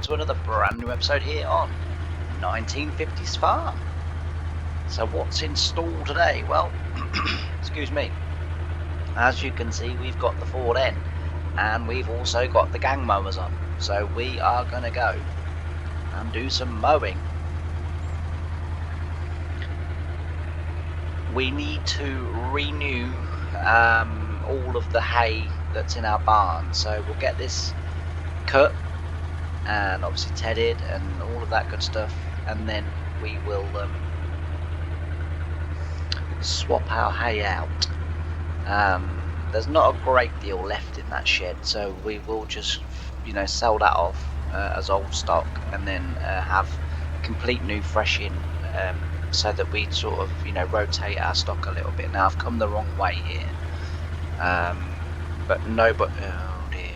to another brand new episode here on 1950's Farm. So what's in store today? Well, excuse me, as you can see we've got the Ford N and we've also got the gang mowers on. So we are going to go and do some mowing. We need to renew all of the hay that's in our barn, so we'll get this cut and obviously tedded and all of that good stuff, and then we will swap our hay out. There's not a great deal left in that shed, so we will just sell that off as old stock and then have complete new fresh in, so that we sort of rotate our stock a little bit. Now I've come the wrong way here, oh dear,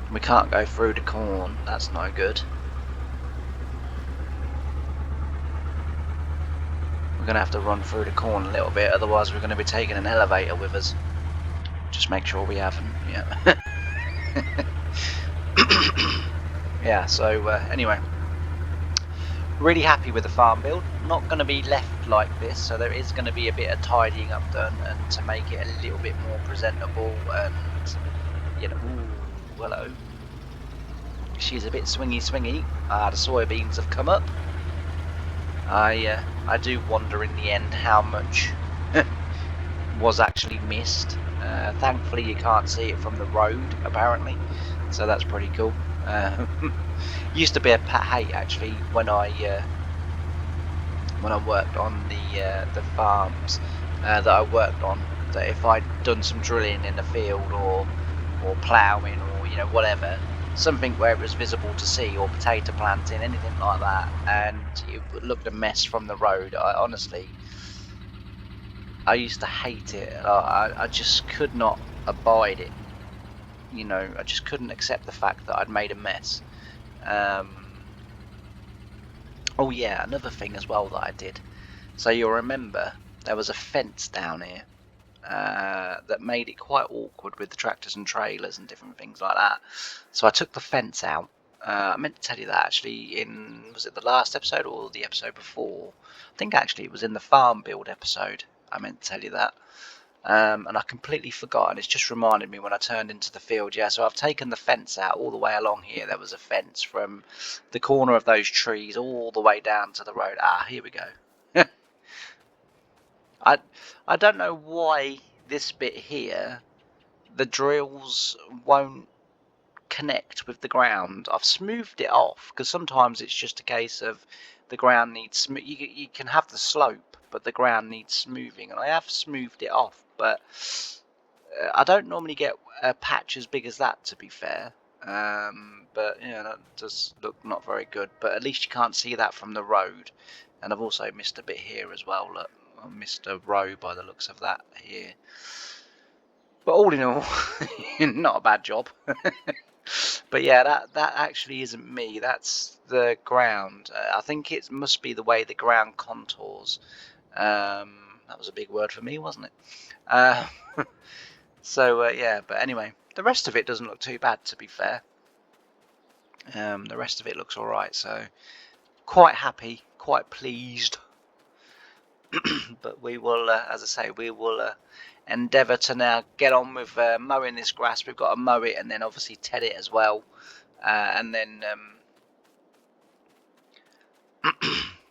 we can't go through the corn, that's no good. We're going to have to run through the corn a little bit, otherwise we're going to be taking an elevator with us. Just make sure we haven't, yeah. Yeah, so anyway, really happy with the farm build. Not going to be left like this, so there is going to be a bit of tidying up done and to make it a little bit more presentable. And ooh, hello, she's a bit swingy. The soybeans have come up. I do wonder in the end how much was actually missed. Thankfully you can't see it from the road apparently, so that's pretty cool. Used to be a pet hate actually when I worked on the farms that I worked on, that if I'd done some drilling in the field or ploughing or whatever, something where it was visible to see, or potato planting, anything like that, and it looked a mess from the road, I used to hate it. I just could not abide it. I just couldn't accept the fact that I'd made a mess. Oh yeah, another thing as well that I did. So you'll remember there was a fence down here that made it quite awkward with the tractors and trailers and different things like that. So I took the fence out. I meant to tell you that actually was it the last episode or the episode before? I think actually it was in the farm build episode. I meant to tell you that. And I completely forgot, and it's just reminded me when I turned into the field. Yeah, so I've taken the fence out all the way along here. There was a fence from the corner of those trees all the way down to the road. Here we go. I don't know why this bit here, the drills won't connect with the ground. I've smoothed it off, because sometimes it's just a case of the ground needs you can have the slope, but the ground needs smoothing, and I have smoothed it off, but I don't normally get a patch as big as that, to be fair. But that does look not very good, but at least you can't see that from the road. And I've also missed a bit here as well. Look, I missed a row by the looks of that here. But all in all, not a bad job. But yeah, that actually isn't me. That's the ground. I think it must be the way the ground contours. That was a big word for me, wasn't it? So yeah, but anyway, the rest of it doesn't look too bad, to be fair. The rest of it looks alright, so quite happy, quite pleased. But we will, as I say, we will endeavour to now get on with mowing this grass. We've got to mow it and then obviously ted it as well, and then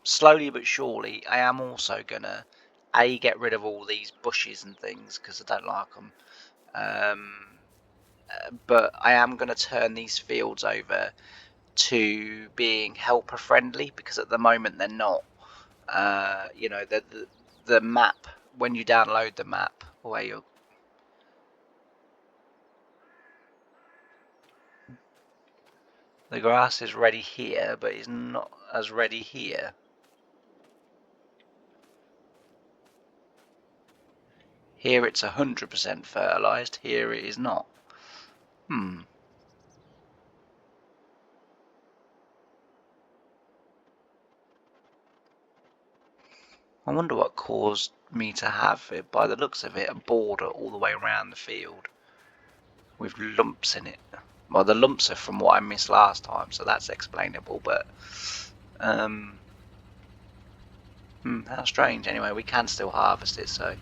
slowly but surely I am also gonna get rid of all these bushes and things, because I don't like them. But I am going to turn these fields over to being helper friendly, because at the moment they're not. The map, when you download the map, the grass is ready here, but it's not as ready here. Here it's 100% fertilised, here it is not. I wonder what caused me to have it, by the looks of it, a border all the way around the field. with lumps in it. Well, the lumps are from what I missed last time, so that's explainable, but how strange. Anyway, we can still harvest it, so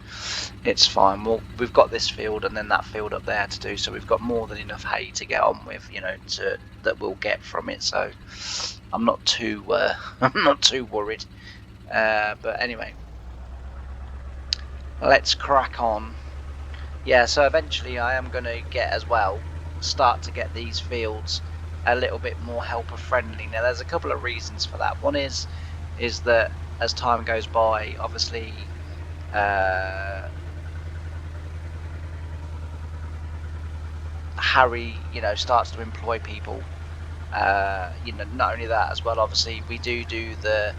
it's fine. Well, we've got this field and then that field up there to do, so we've got more than enough hay to get on with, you know, that we'll get from it. So I'm not too I'm not too worried. But anyway, let's crack on. Yeah, so eventually I am going to start to get these fields a little bit more helper friendly. Now there's a couple of reasons for that. One is that as time goes by, obviously Harry, you know, starts to employ people. You know, not only that as well, obviously we do the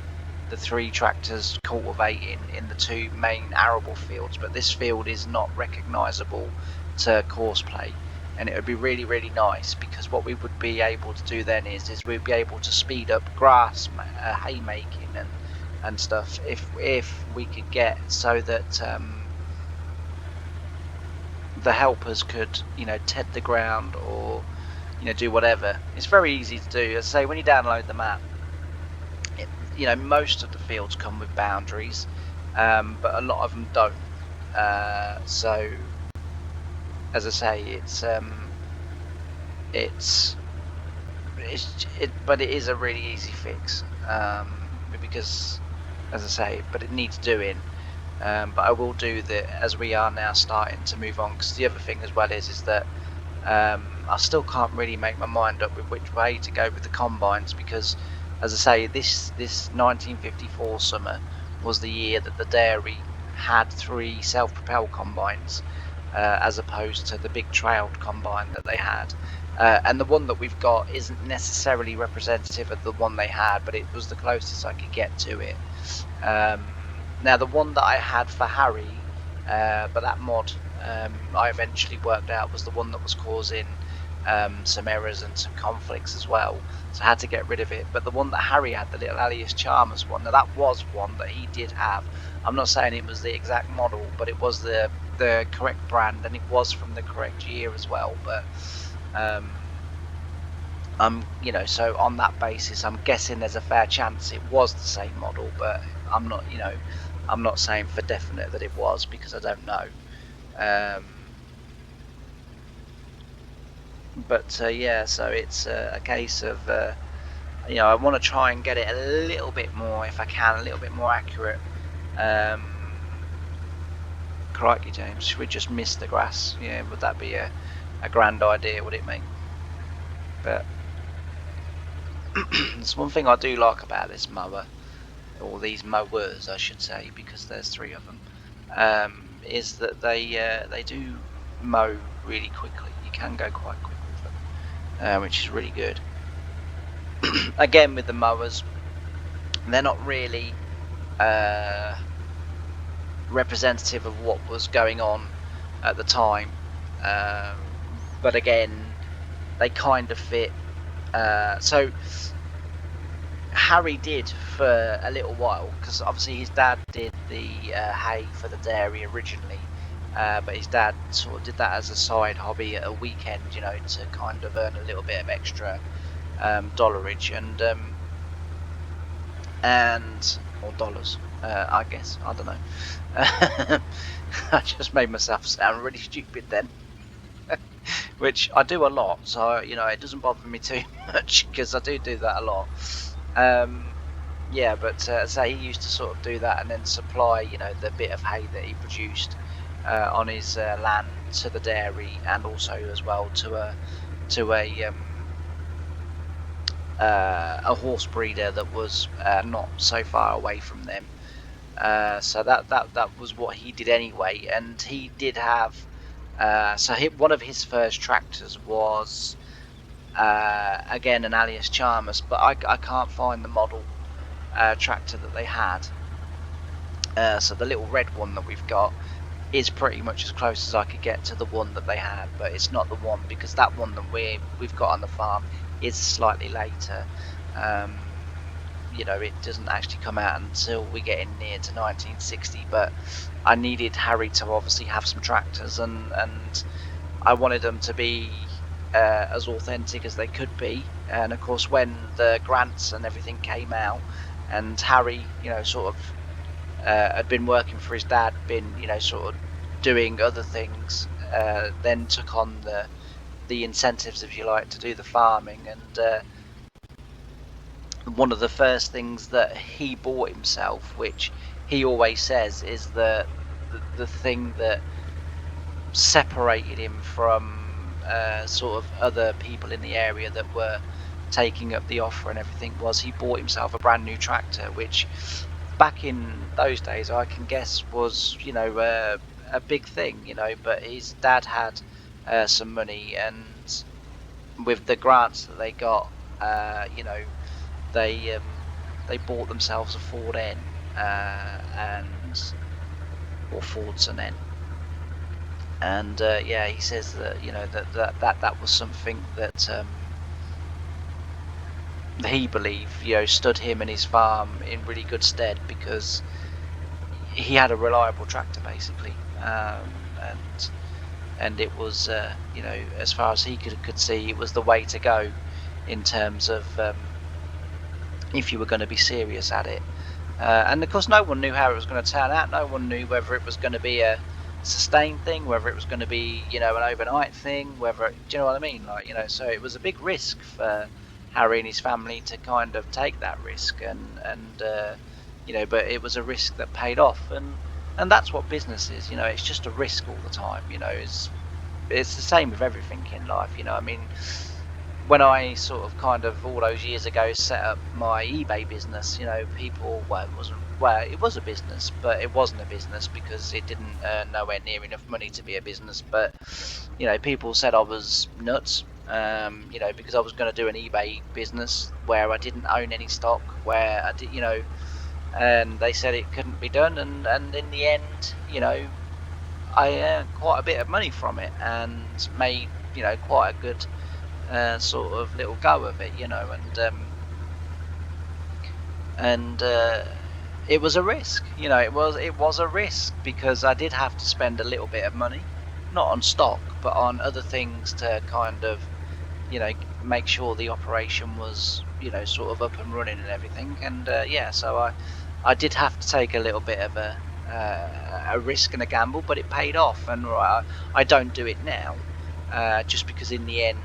3 tractors cultivating in the 2 main arable fields, but this field is not recognisable to course play, and it would be really, really nice, because what we would be able to do then is we'd be able to speed up grass haymaking and stuff if we could get so that the helpers could, you know, ted the ground or, you know, do whatever. It's very easy to do. As I say, when you download the map, you know, most of the fields come with boundaries, but a lot of them don't. So, as I say, but it is a really easy fix, because, as I say, but it needs doing. But I will do that as we are now starting to move on, because the other thing as well is that I still can't really make my mind up with which way to go with the combines, because, as I say, this 1954 summer was the year that the dairy had 3 self-propelled combines, as opposed to the big trailed combine that they had. And the one that we've got isn't necessarily representative of the one they had, but it was the closest I could get to it. Now the one that I had for Harry, but that mod I eventually worked out was the one that was causing some errors and some conflicts as well, so I had to get rid of it. But the one that Harry had, the little Alias Chalmers one, now that was one that he did have. I'm not saying it was the exact model, but it was the correct brand, and it was from the correct year as well. But you know, so on that basis, I'm guessing there's a fair chance it was the same model, but I'm not, you know, I'm not saying for definite that it was, because I don't know. But yeah, so it's a case of you know, I want to try and get it a little bit more, if I can, a little bit more accurate. Crikey, James, should we just miss the grass? Yeah, would that be a grand idea, would it, mate? But there's one thing I do like about this mower, or these mowers I should say, because there's 3 of them, is that they do mow really quickly. You can go quite quick with them, which is really good. Again, with the mowers, they're not really representative of what was going on at the time, but again, they kind of fit. So Harry did for a little while, because obviously his dad did the hay for the dairy originally, but his dad sort of did that as a side hobby at a weekend, you know, to kind of earn a little bit of extra dollarage or dollars, I guess, I don't know. I just made myself sound really stupid then. Which I do a lot, so, you know, it doesn't bother me too much, because I do that a lot. Yeah, but say he used to sort of do that and then supply, you know, the bit of hay that he produced on his land to the dairy, and also as well to a horse breeder that was not so far away from them. So that was what he did anyway, and he did have. So one of his first tractors was again an Alias Chalmers, but I can't find the model tractor that they had. So the little red one that we've got is pretty much as close as I could get to the one that they had, but it's not the one, because that one that we've got on the farm is slightly later. You know, it doesn't actually come out until we get in near to 1960, but I needed Harry to obviously have some tractors, and I wanted them to be as authentic as they could be. And of course, when the grants and everything came out, and Harry, sort of had been working for his dad, been, sort of doing other things, then took on the incentives, if you like, to do the farming. And one of the first things that he bought himself, which he always says is the thing that separated him from sort of other people in the area that were taking up the offer and everything, was he bought himself a brand new tractor, which back in those days I can guess was a big thing, but his dad had some money, and with the grants that they got, they bought themselves a Ford N, or Fordson N. And yeah, he says that that was something that he believed stood him and his farm in really good stead, because he had a reliable tractor basically, and it was as far as he could see, it was the way to go in terms of if you were going to be serious at it. And of course, no one knew how it was going to turn out. No one knew whether it was going to be a sustained thing, whether it was going to be an overnight thing, whether, do you know what I mean? Like, so it was a big risk for Harry and his family to kind of take that risk, and but it was a risk that paid off, and that's what business is. It's just a risk all the time. It's the same with everything in life. I mean, when I sort of kind of all those years ago set up my eBay business, people, it was a business, but it wasn't a business because it didn't earn nowhere near enough money to be a business. But people said I was nuts, because I was going to do an eBay business where I didn't own any stock, where I did, and they said it couldn't be done, and in the end, I earned quite a bit of money from it and made quite a good sort of little go of it, and it was a risk. It was a risk, because I did have to spend a little bit of money, not on stock, but on other things to kind of make sure the operation was sort of up and running and everything. And yeah, so I did have to take a little bit of a risk and a gamble, but it paid off. And I don't do it now, just because in the end,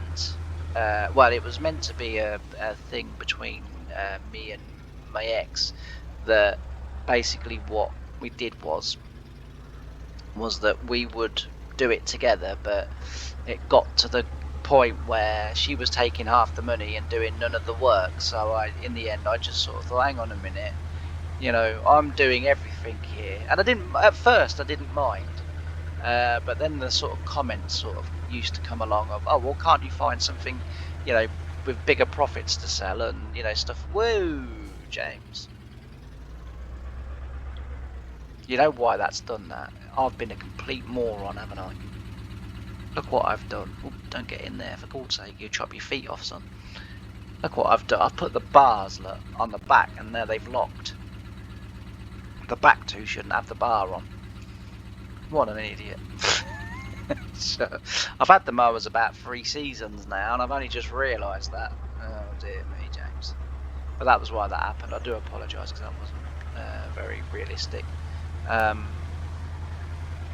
well, it was meant to be a thing between me and my ex, that basically what we did was that we would do it together, but it got to the point where she was taking half the money and doing none of the work. So in the end, I just sort of thought, hang on a minute, I'm doing everything here. And at first I didn't mind, but then the sort of comments sort of used to come along of, oh, well, can't you find something with bigger profits to sell, and stuff. Whoa, James, you know why that's done that? I've been a complete moron, haven't I? Look what I've done. Ooh, don't get in there, for God's sake, you chop your feet off, son. Look what I've done. I've put the bars, look, on the back, and there they've locked. The back two shouldn't have the bar on. What an idiot. So, I've had the mowers about 3 seasons now, and I've only just realised that. Oh dear me, James. But that was why that happened. I do apologise, because that wasn't very realistic.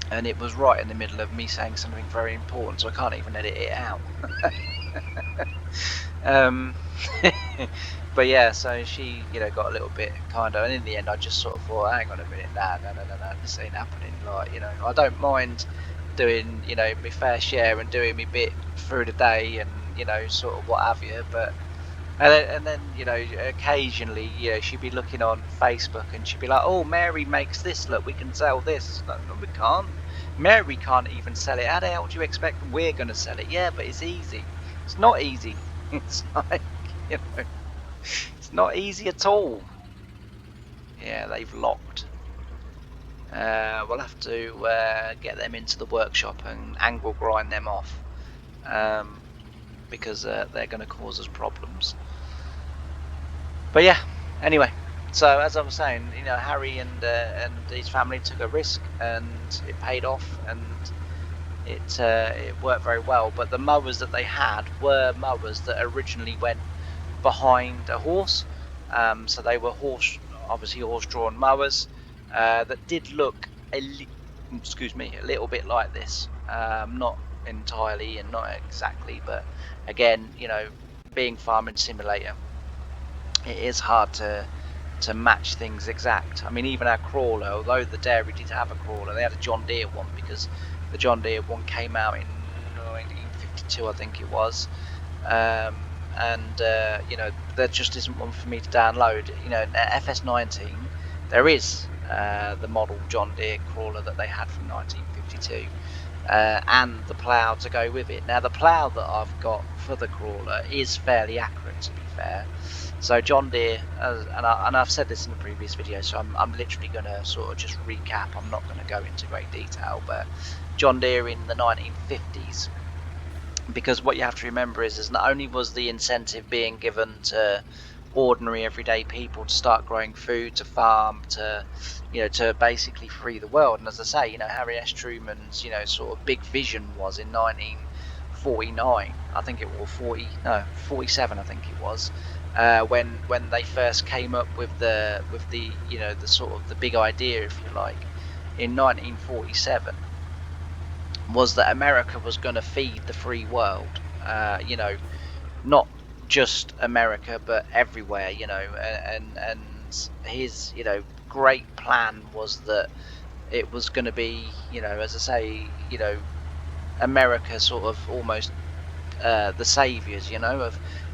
And it was right in the middle of me saying something very important, so I can't even edit it out. But yeah, so she, got a little bit kind of, and in the end, I just sort of thought, hang on a minute, no, this ain't happening. Like, I don't mind doing, my fair share and doing my bit through the day, and sort of what have you. But and then occasionally, she'd be looking on Facebook and she'd be like, oh, Mary makes this, look, we can sell this. Like, no, we can't. Mary can't even sell it. How the hell do you expect we're going to sell it? Yeah, but it's easy. It's not easy. It's like, it's not easy at all. Yeah, they've locked. We'll have to get them into the workshop and angle grind them off, because they're going to cause us problems. But yeah, anyway, so as I was saying, Harry and his family took a risk, and it paid off, and it worked very well. But the mowers that they had were mowers that originally went behind a horse, so they were obviously horse-drawn mowers that did look excuse me, a little bit like this. Not entirely and not exactly, but again, you know, being Farming Simulator, it is hard to match things exact. I mean, even our crawler, although the dairy did have a crawler, they had a John Deere one because the John Deere one came out in 1952, I think it was. And you know, there just isn't one for me to download. You know, FS19, there is the model John Deere crawler that they had from 1952. And the plough to go with it. Now the plough that I've got for the crawler is fairly accurate, to be fair. So John Deere, and I've said this in the previous video, so I'm literally going to sort of just recap. I'm not going to go into great detail, but John Deere in the 1950s, because what you have to remember is not only was the incentive being given to ordinary everyday people to start growing food, to farm, to, you know, to basically free the world. And as I say, you know, Harry S. Truman's, you know, sort of big vision was in 1949, I think it was 47, I think it was, when they first came up with the you know, the sort of the big idea, if you like, in 1947, was that America was going to feed the free world. You know, not just America, but everywhere, you know, and his, you know, great plan was that it was going to be, you know, as I say, you know, America sort of almost the saviors, you know,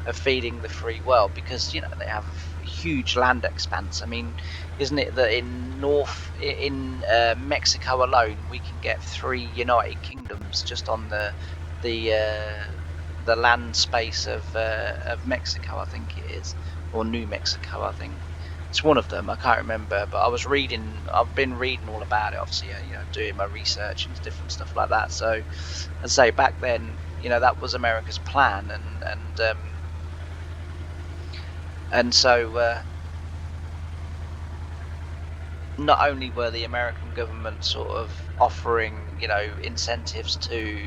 of feeding the free world, because, you know, they have a huge land expanse. I mean, isn't it that in Mexico alone we can get 3 United Kingdoms just on the land space of Mexico, I think it is, or New Mexico, I think. It's one of them, I can't remember, but I've been reading all about it, obviously, you know, doing my research and different stuff like that. So, as I say, back then, you know, that was America's plan, and so not only were the American government sort of offering, you know, incentives to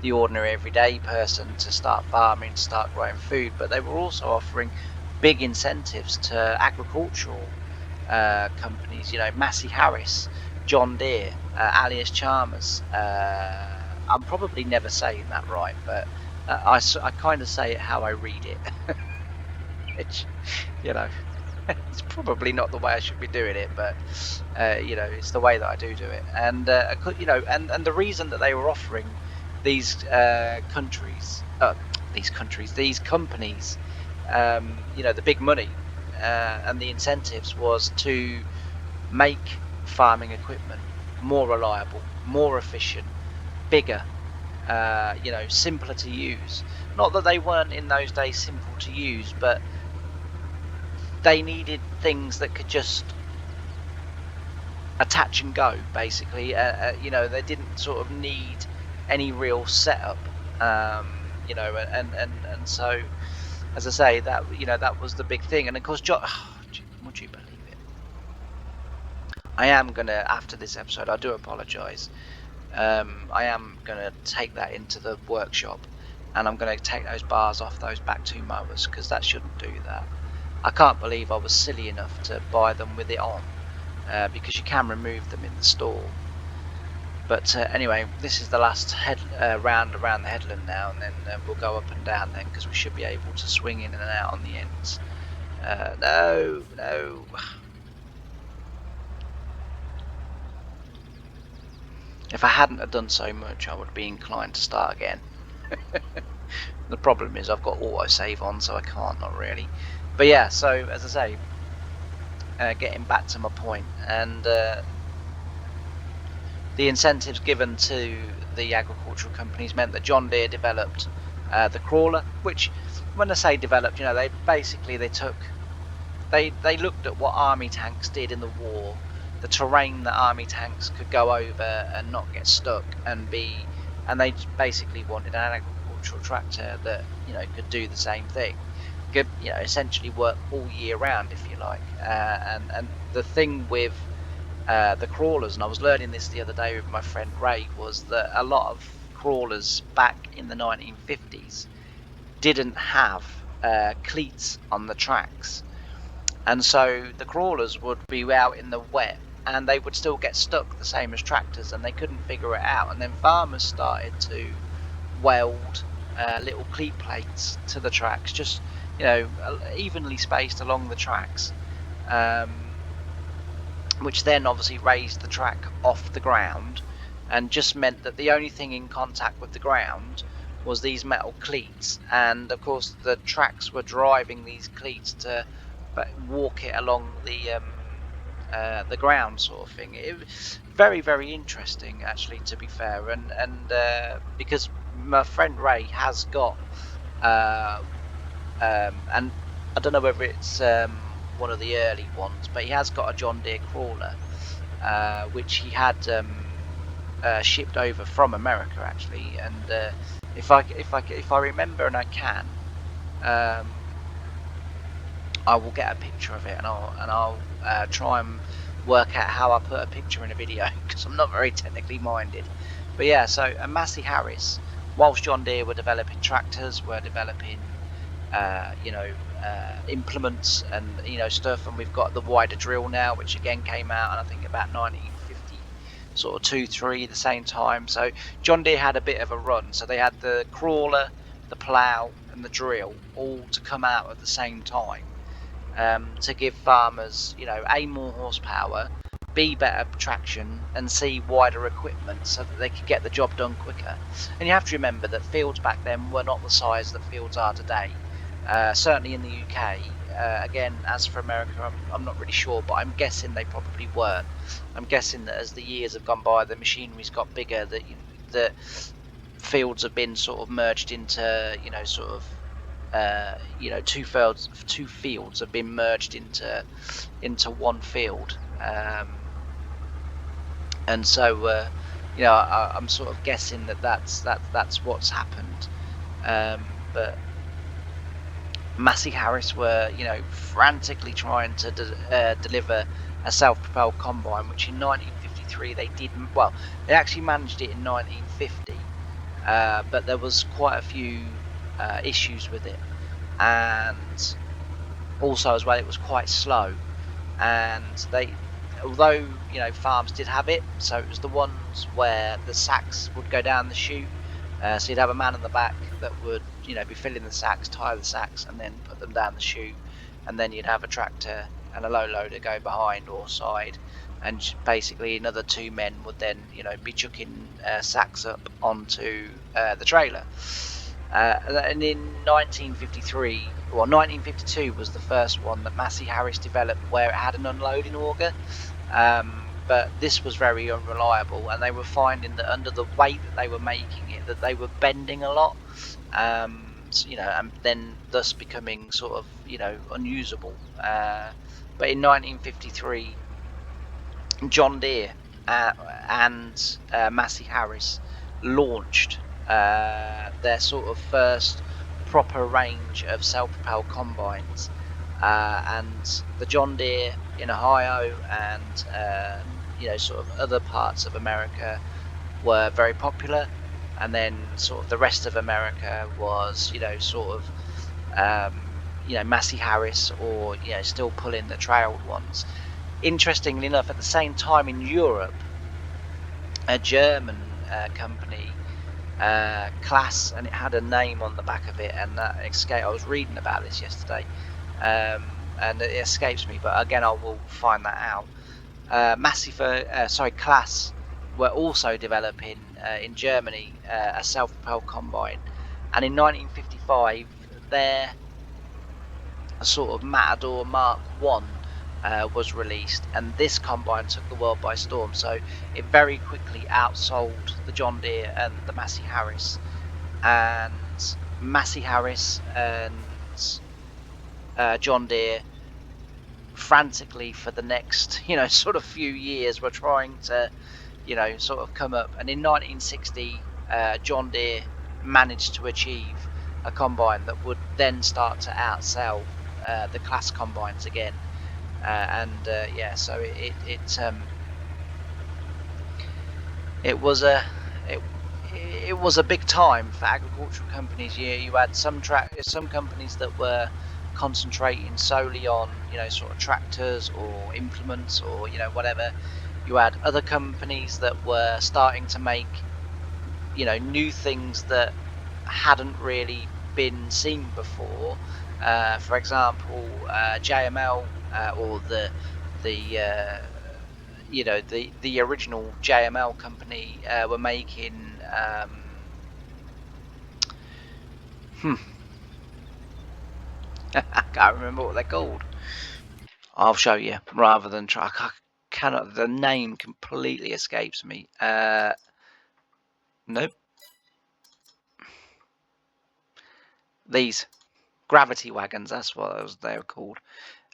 the ordinary everyday person to start farming, to start growing food, but they were also offering big incentives to agricultural companies, you know, Massey Harris, John Deere, Alias Chalmers. I'm probably never saying that right, but I kind of say it how I read it. Which, you know, it's probably not the way I should be doing it, but you know, it's the way that I do it. And you know, and the reason that they were offering these companies, you know, the big money and the incentives was to make farming equipment more reliable, more efficient, bigger, you know, simpler to use. Not that they weren't in those days simple to use, but they needed things that could just attach and go, basically. You know, they didn't sort of need any real setup, you know, and so, as I say, that, you know, that was the big thing. And of course, would you believe it? I am gonna, after this episode, I do apologise. I am gonna take that into the workshop, and I'm gonna take those bars off those back 2 mowers, because that shouldn't do that. I can't believe I was silly enough to buy them with it on, because you can remove them in the store. But anyway, this is the last round around the headland now, and then we'll go up and down then, because we should be able to swing in and out on the ends. No. If I hadn't have done so much, I would be inclined to start again. The problem is I've got autosave on, so I can't, not really. But yeah, so as I say, getting back to my point, and the incentives given to the agricultural companies meant that John Deere developed the crawler, which, when I say developed, you know, they looked at what army tanks did in the war, the terrain that army tanks could go over and not get stuck, and they basically wanted an agricultural tractor that, you know, could do the same thing. Could, you know, essentially work all year round, if you like. And the thing with the crawlers, and I was learning this the other day with my friend Ray, was that a lot of crawlers back in the 1950s didn't have cleats on the tracks, and so the crawlers would be out in the wet and they would still get stuck the same as tractors, and they couldn't figure it out. And then farmers started to weld little cleat plates to the tracks, just evenly spaced along the tracks, which then obviously raised the track off the ground and just meant that the only thing in contact with the ground was these metal cleats. And of course the tracks were driving these cleats to walk it along the ground, sort of thing. It was very, very interesting, actually, to be fair. And because my friend Ray has got and I don't know whether it's one of the early ones, but he has got a John Deere crawler, which he had shipped over from America, actually. And if I remember, and I can, I will get a picture of it, and I'll try and work out how I put a picture in a video, because I'm not very technically minded. But yeah, so Massey Harris, whilst John Deere were developing tractors, were developing implements and stuff, and we've got the wider drill now, which again came out, and I think about 1950 sort of 2-3 the same time. So John Deere had a bit of a run. So they had the crawler, the plough, and the drill all to come out at the same time, to give farmers A, more horsepower, B, better traction, and C, wider equipment, so that they could get the job done quicker. And you have to remember that fields back then were not the size that fields are today. Certainly in the UK. Again, as for America, I'm not really sure, but I'm guessing they probably weren't. I'm guessing that as the years have gone by, the machinery's got bigger, that the fields have been sort of merged into two fields have been merged into one field, and so I'm sort of guessing that's what's happened. But Massey Harris were frantically trying to deliver a self-propelled combine, which in 1953 they didn't. Well, they actually managed it in 1950, but there was quite a few issues with it, and also as well it was quite slow. And although farms did have it, so it was the ones where the sacks would go down the chute, so you'd have a man in the back that would be filling the sacks, tie the sacks, and then put them down the chute, and then you'd have a tractor and a low loader go behind or side, and basically another two men would then be chucking sacks up onto the trailer. And in 1953, well, 1952 was the first one that Massey Harris developed, where it had an unloading auger, but this was very unreliable, and they were finding that under the weight that they were making it, that they were bending a lot, and then thus becoming sort of unusable. But in 1953, John Deere and Massey Harris launched their sort of first proper range of self-propelled combines, and the John Deere in Ohio and sort of other parts of America were very popular, and then sort of the rest of America was Massey Harris, or still pulling the trailed ones. Interestingly enough, at the same time in Europe, a German company, Claas, and it had a name on the back of it, and that escaped. I was reading about this yesterday, and it escapes me, but again I will find that out. Claas were also developing in Germany a self-propelled combine, and in 1955 their sort of Matador Mark 1 was released, and this combine took the world by storm. So it very quickly outsold the John Deere and the Massey Harris, and Massey Harris and John Deere frantically for the next sort of few years were trying to sort of come up, and in 1960 John Deere managed to achieve a combine that would then start to outsell the Claas combines again. So it was a it, it was a big time for agricultural companies. You had some companies that were concentrating solely on, you know, sort of tractors or implements or, you know, whatever. You had other companies that were starting to make, you know, new things that hadn't really been seen before. For example, JML, or the you know, the original JML company were making I can't remember what they're called. I'll show you rather than try. I cannot. The name completely escapes me. Nope. These gravity wagons. That's what they were called.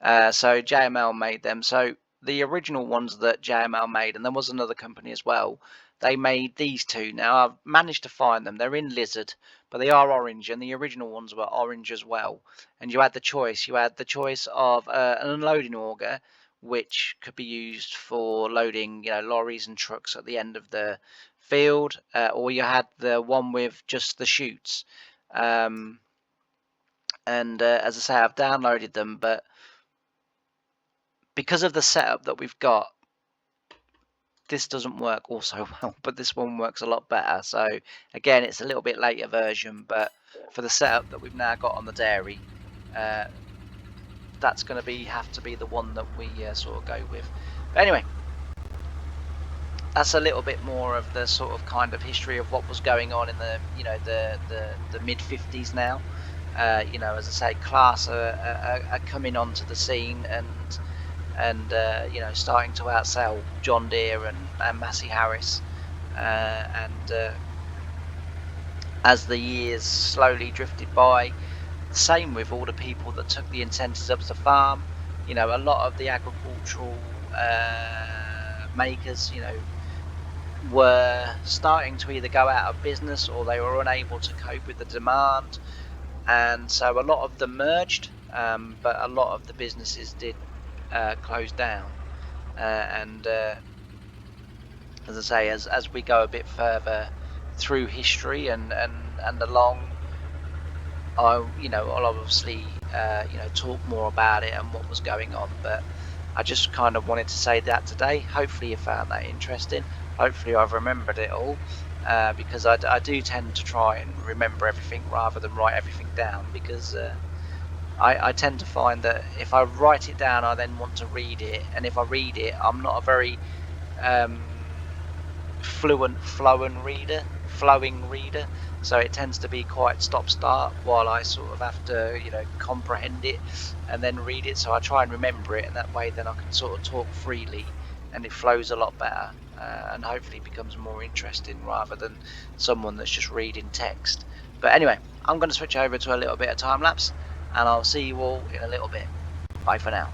So JML made them. So the original ones that JML made, and there was another company as well, they made these two. Now I've managed to find them. They're in lizard, but they are orange, and the original ones were orange as well. And you had the choice. You had the choice of an unloading auger, which could be used for loading, you know, lorries and trucks at the end of the field, or you had the one with just the chutes. And as I say, I've downloaded them, but because of the setup that we've got, this doesn't work also well, but this one works a lot better. So again, it's a little bit later version, but for the setup that we've now got on the dairy, that's going to have to be the one that we sort of go with. But anyway, that's a little bit more of the sort of kind of history of what was going on in the, you know, the mid 50s now. You know, as I say, Claas are coming onto the scene, and you know, starting to outsell John Deere and Massey Harris, and as the years slowly drifted by, the same with all the people that took the incentives up to farm. You know, a lot of the agricultural makers, you know, were starting to either go out of business or they were unable to cope with the demand, and so a lot of them merged, but a lot of the businesses did close down. And as I say, as we go a bit further through history and along, you know, I'll obviously you know, talk more about it and what was going on. But I just kind of wanted to say that today. Hopefully you found that interesting. Hopefully I've remembered it all, because I do tend to try and remember everything rather than write everything down, because I tend to find that if I write it down, I then want to read it, and if I read it, I'm not a very flowing reader, so it tends to be quite stop-start while I sort of have to, you know, comprehend it and then read it. So I try and remember it, and that way then I can sort of talk freely, and it flows a lot better, and hopefully becomes more interesting rather than someone that's just reading text. But anyway, I'm going to switch over to a little bit of time lapse, and I'll see you all in a little bit. Bye for now.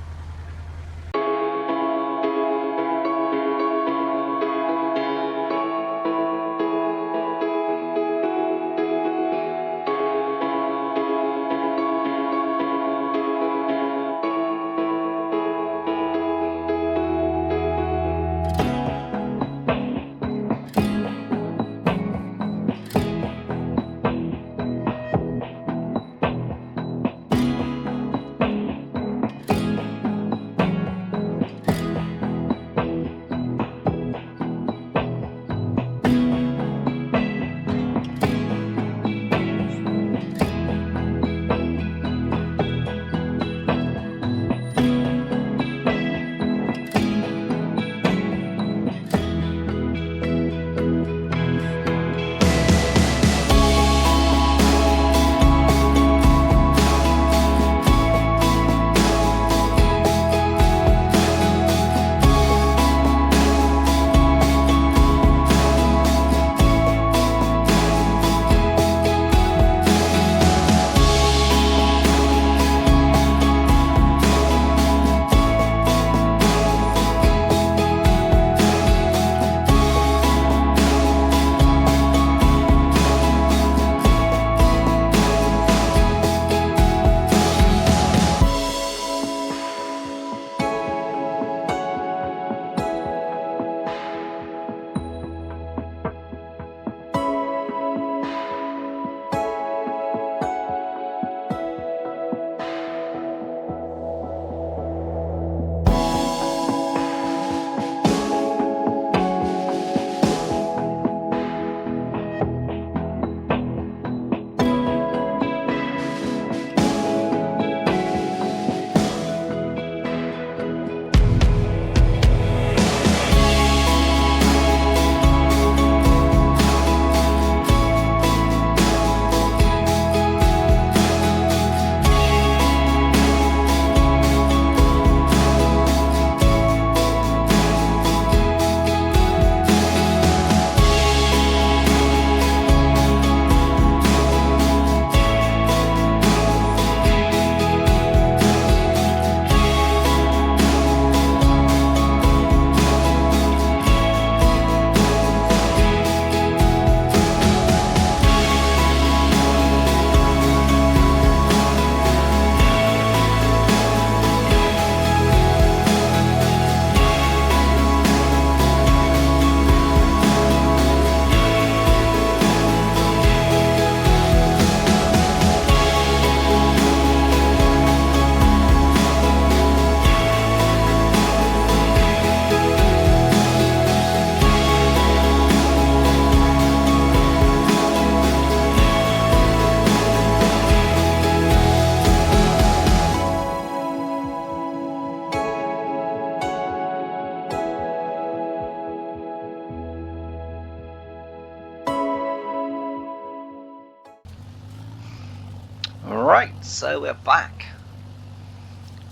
So we're back.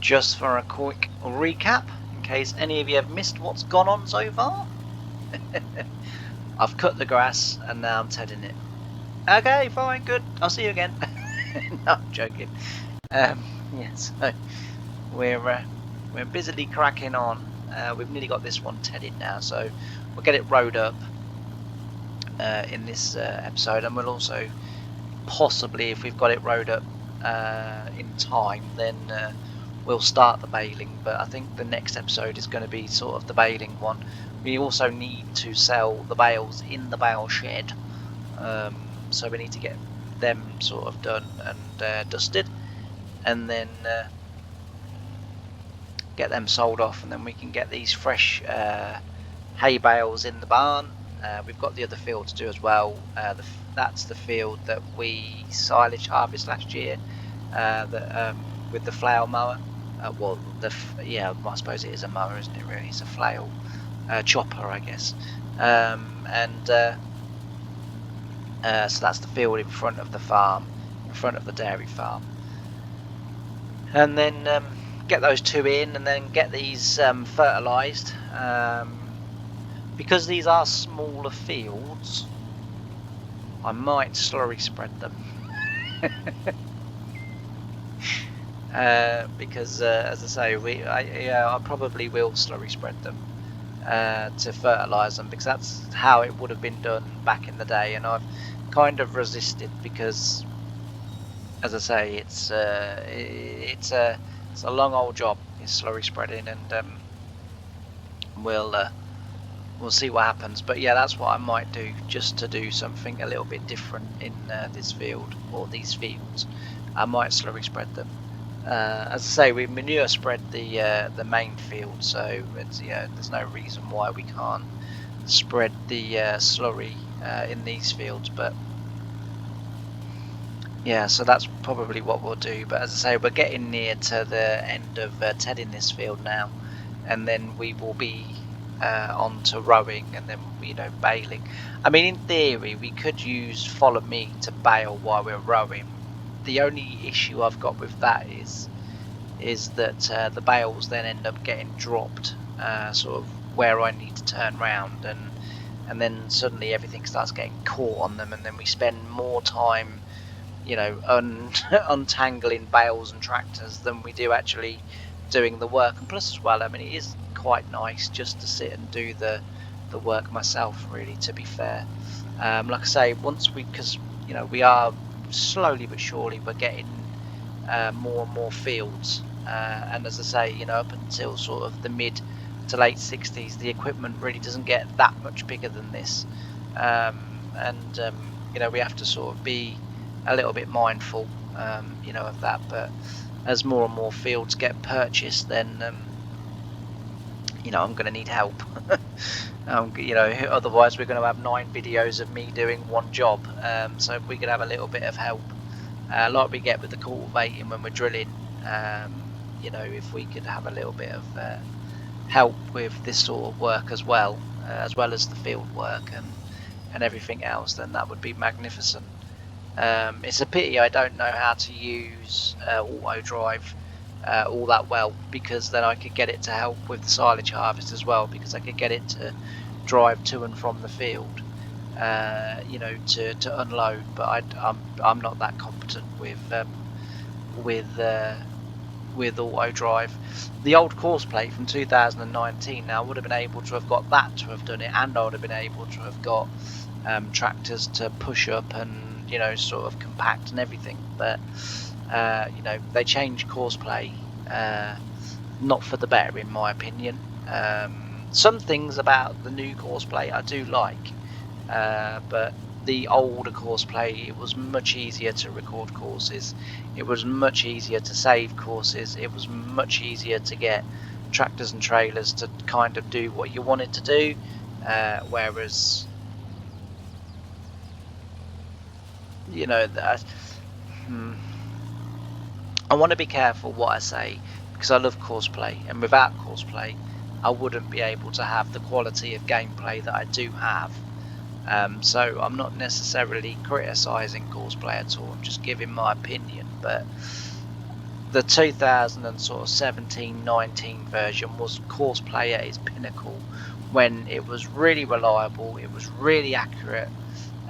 Just for a quick recap, in case any of you have missed what's gone on so far. I've cut the grass and now I'm tedding it. Okay, fine, good. I'll see you again. No, I'm joking. Yeah, so we're busily cracking on. We've nearly got this one tedded now, so we'll get it rowed up in this episode, and we'll also possibly, if we've got it rowed up in time, then we'll start the baling. But I think the next episode is going to be sort of the baling one. We also need to sell the bales in the bale shed, so we need to get them sort of done and dusted, and then get them sold off, and then we can get these fresh hay bales in the barn. We've got the other field to do as well. That's the field that we silage harvest last year with the flail mower. Well, yeah, I suppose it is a mower, isn't it? Really, it's a flail chopper, I guess. So that's the field in front of the farm, in front of the dairy farm, and then get those two in, and then get these fertilised. Because these are smaller fields, I might slurry spread them. Because as I say, I probably will slurry spread them to fertilise them, because that's how it would have been done back in the day, and I've kind of resisted because, as I say, it's a long old job, is slurry spreading, and we'll see what happens. But yeah, that's what I might do, just to do something a little bit different in this field, or these fields. I might slurry spread them. As I say, we manure spread the main field, so it's, there's no reason why we can't spread the slurry in these fields. But yeah, so that's probably what we'll do. But as I say, we're getting near to the end of tedding this field now, and then we will be on to rowing, and then baling. I mean, in theory, we could use follow me to bale while we're rowing. The only issue I've got with that is that the bales then end up getting dropped sort of where I need to turn round, and then suddenly everything starts getting caught on them, and then we spend more time untangling bales and tractors than we do actually doing the work. And plus as well, I mean, it is quite nice just to sit and do the work myself, really, to be fair. Like I say, because we are slowly but surely we're getting more and more fields, and as I say, up until sort of the mid to late 60s, the equipment really doesn't get that much bigger than this, we have to sort of be a little bit mindful of that. But as more and more fields get purchased, then I'm going to need help. Otherwise we're going to have 9 videos of me doing one job. So if we could have a little bit of help, like we get with the cultivating when we're drilling, if we could have a little bit of help with this sort of work as well as the field work and everything else, then that would be magnificent. It's a pity I don't know how to use auto drive all that well, because then I could get it to help with the silage harvest as well, because I could get it to drive to and from the field, to unload. But I'm not that competent with auto drive. The old course plate from 2019, now I would have been able to have got that to have done it, and I would have been able to have got tractors to push up and sort of compact and everything. But they changed course play, not for the better in my opinion. Some things about the new course play I do like, but the older course play, it was much easier to record courses, it was much easier to save courses, it was much easier to get tractors and trailers to kind of do what you wanted to do, whereas I want to be careful what I say, because I love course play, and without course play I wouldn't be able to have the quality of gameplay that I do have. So I'm not necessarily criticising Courseplay at all. I'm just giving my opinion. But the 2017-19 version was Courseplay at its pinnacle, when it was really reliable, it was really accurate,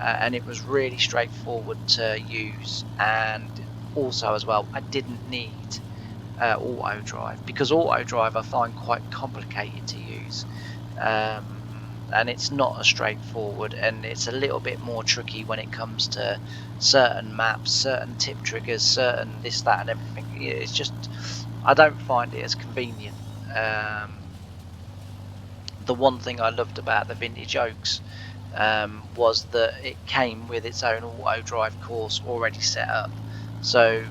and it was really straightforward to use. And also as well, I didn't need auto drive, because auto drive I find quite complicated to use, and it's not as straightforward, and it's a little bit more tricky when it comes to certain maps, certain tip triggers, certain this, that and everything. It's just, I don't find it as convenient. The one thing I loved about the Vintage Oaks was that it came with its own auto drive course already set up, so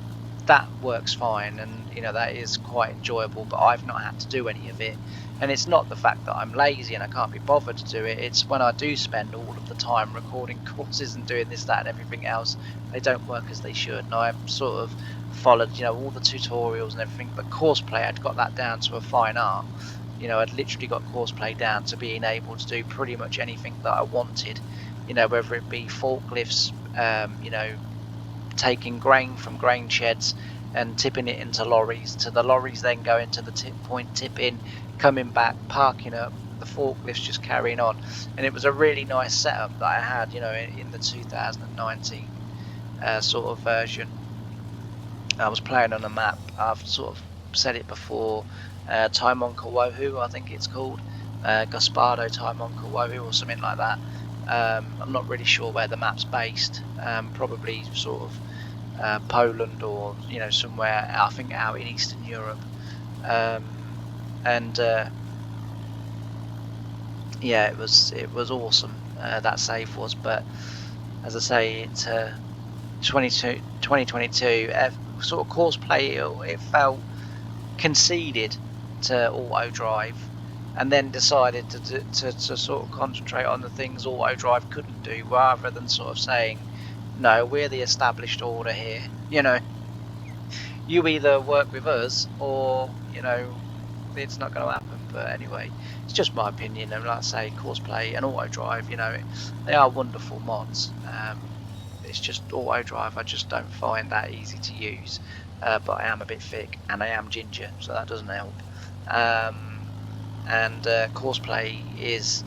that works fine, and that is quite enjoyable, but I've not had to do any of it. And it's not the fact that I'm lazy and I can't be bothered to do it, it's when I do spend all of the time recording courses and doing this, that and everything else, they don't work as they should. And I've sort of followed all the tutorials and everything, but Courseplay, I'd got that down to a fine art. I'd literally got Courseplay down to being able to do pretty much anything that I wanted, whether it be forklifts, taking grain from grain sheds and tipping it into lorries, to the lorries then going to the tip point, tipping, coming back, parking up, the forklifts just carrying on. And it was a really nice setup that I had, in the 2019 sort of version. I was playing on a map, I've sort of said it before, Time on Kawohu, I think it's called, Gaspardo Time on Kawohu or something like that. I'm not really sure where the map's based, probably sort of Poland, or somewhere, I think, out in Eastern Europe. And yeah, it was awesome, that save was. But as I say, it's 2022 sort of Courseplay, it felt conceded to auto drive, and then decided to sort of concentrate on the things auto drive couldn't do, rather than sort of saying, no, we're the established order here, you either work with us or it's not going to happen. But anyway, it's just my opinion, and like I say, Courseplay and auto drive, they are wonderful mods. It's just auto drive I just don't find that easy to use, but I am a bit thick and I am ginger, so that doesn't help. And Courseplay is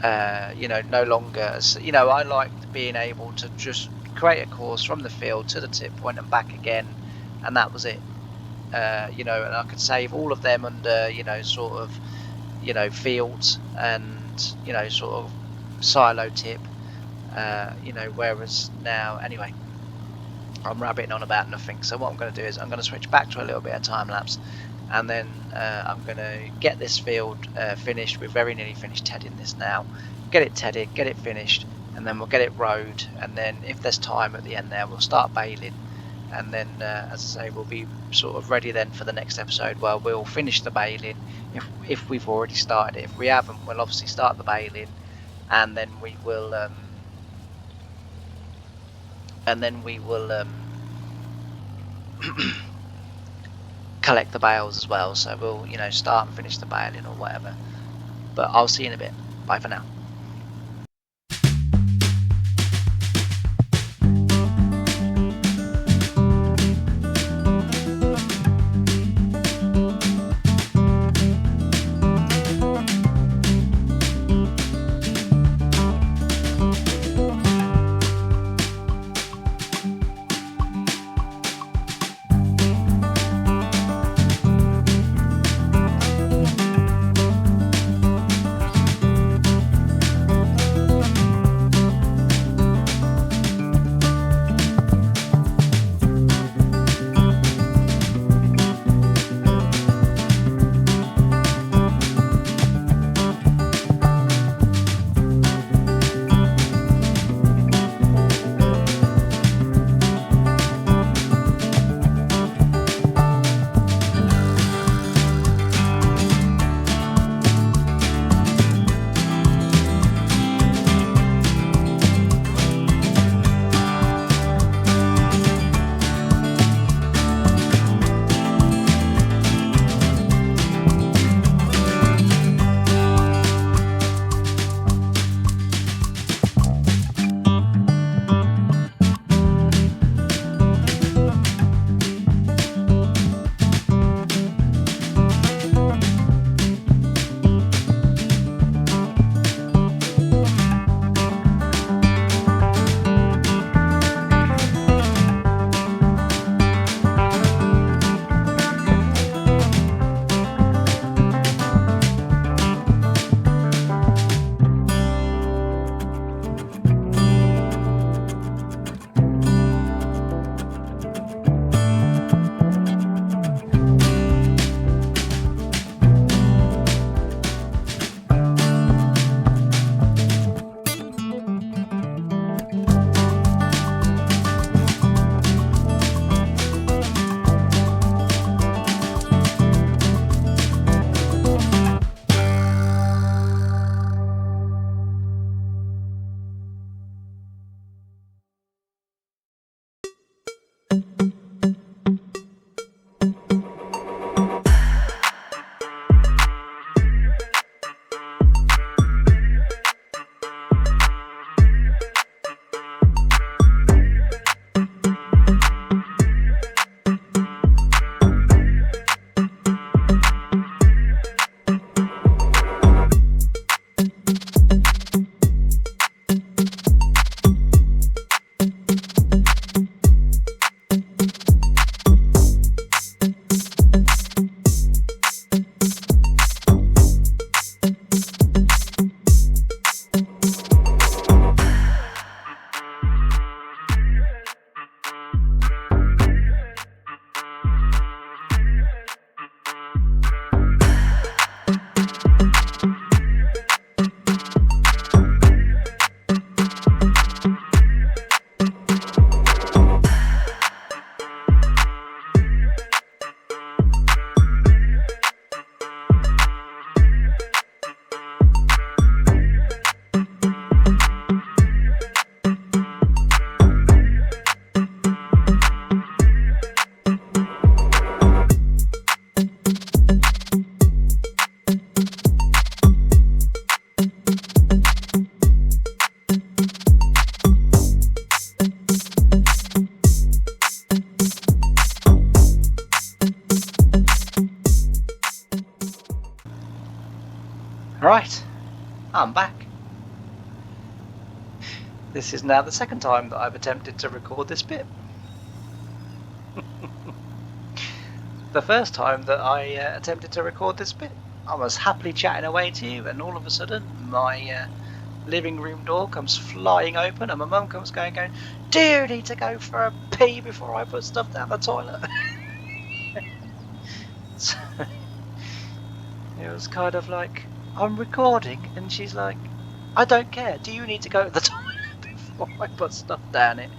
no longer, I liked being able to just create a course from the field to the tip point and back again, and that was it. And I could save all of them under sort of fields and sort of silo tip, whereas now, anyway, I'm rabbiting on about nothing. So what I'm going to do is I'm going to switch back to a little bit of time lapse, and then I'm going to get this field finished. We're very nearly finished tedding this now. Get it tedded, get it finished, and then we'll get it rowed, and then if there's time at the end there, we'll start baling. And then, as I say, we'll be sort of ready then for the next episode, where we'll finish the baling if we've already started it. If we haven't, we'll obviously start the baling, and then we will collect the bales as well. So we'll start and finish the baling or whatever. But I'll see you in a bit. Bye for now. Right, I'm back. This is now the second time that I've attempted to record this bit. The first time that I attempted to record this bit, I was happily chatting away to you, and all of a sudden my living room door comes flying open, and my mum comes going, "Do you need to go for a pee before I put stuff down the toilet?" So it was kind of like, I'm recording, and she's like, "I don't care. Do you need to go to the toilet before I put stuff down it?"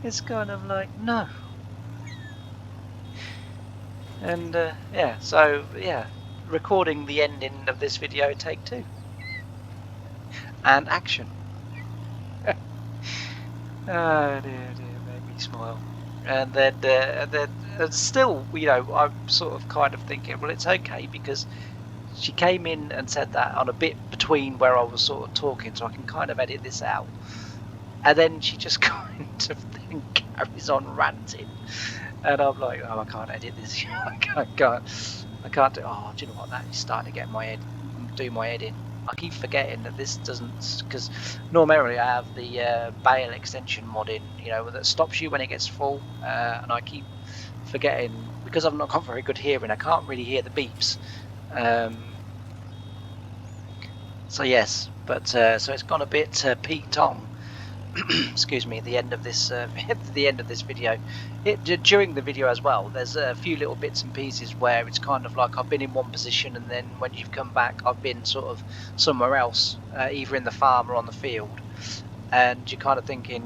It's kind of like, no. And yeah, so yeah, recording the ending of this video, take 2, and action. Oh dear, made me smile. And then still, you know, I'm sort of kind of thinking, well, it's okay, because she came in and said that on a bit between where I was sort of talking, so I can kind of edit this out. And then she just kind of then carries on ranting, and I'm like, oh, I can't edit this. I can't do. Oh, do you know what? That is starting to get my head, do my head in. I keep forgetting that this doesn't, because normally I have the bale extension mod in, you know, that stops you when it gets full, and I keep forgetting, because I've not got very good hearing. I can't really hear the beeps. So yes, but so it's gone a bit Pete Tong. Excuse me, the end of this the end of this video. During the video as well, there's a few little bits and pieces where it's kind of like I've been in one position, and then when you've come back, I've been sort of somewhere else, either in the farm or on the field, and you're kind of thinking,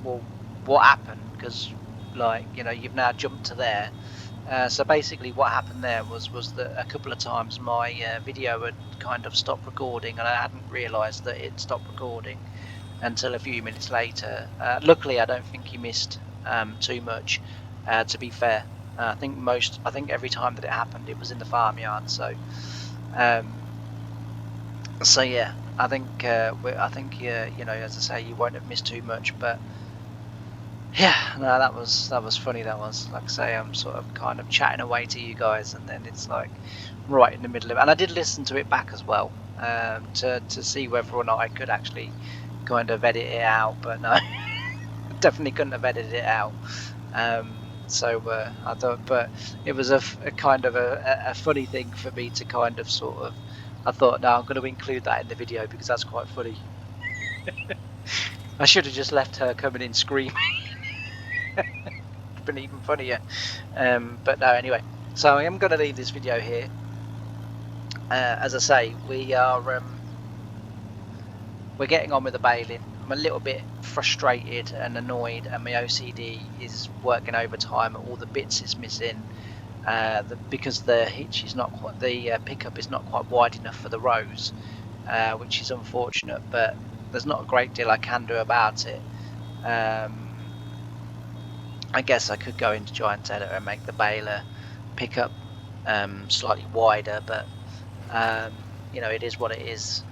well, what happened? Because, like, you know, you've now jumped to there. So basically what happened there was that a couple of times my video had kind of stopped recording, and I hadn't realised that it stopped recording until a few minutes later. Luckily, I don't think you missed too much, to be fair. I think every time that it happened, it was in the farmyard. So yeah, I think you know, as I say, you won't have missed too much. But yeah, no, that was funny. That was, like I say, I'm sort of kind of chatting away to you guys, and then it's like right in the middle of it. And I did listen to it back as well, to see whether or not I could actually kind of edit it out, but no, definitely couldn't have edited it out. So I thought, but it was a kind of a funny thing for me to kind of sort of, I thought, no, I'm going to include that in the video because that's quite funny. I should have just left her coming in screaming. It's been even funnier. But no, anyway, so I am going to leave this video here. As I say, we're getting on with the baling. I'm a little bit frustrated and annoyed, and my OCD is working overtime. All the bits is missing, because the hitch is not quite, the pickup is not quite wide enough for the rows, which is unfortunate. But there's not a great deal I can do about it. I guess I could go into Giant Editor and make the baler pickup slightly wider, but you know, it is what it is.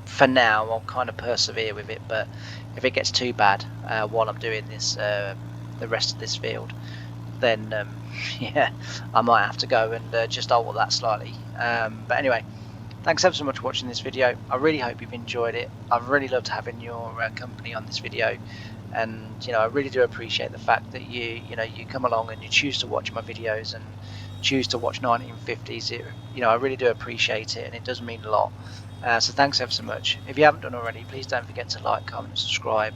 For now, I'll kind of persevere with it, but if it gets too bad while I'm doing this, the rest of this field, then yeah, I might have to go and just alter that slightly. But anyway, thanks ever so much for watching this video. I really hope you've enjoyed it. I've really loved having your company on this video, and you know, I really do appreciate the fact that you come along and you choose to watch my videos and choose to watch 1950s. You know, I really do appreciate it, and it does mean a lot. So thanks ever so much. If you haven't done already, please don't forget to like, comment, and subscribe.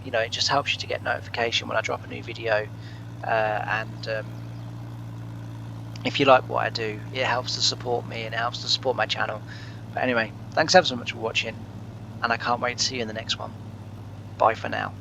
You know, it just helps you to get notification when I drop a new video, and if you like what I do, it helps to support me and it helps to support my channel. But anyway, thanks ever so much for watching, and I can't wait to see you in the next one. Bye for now.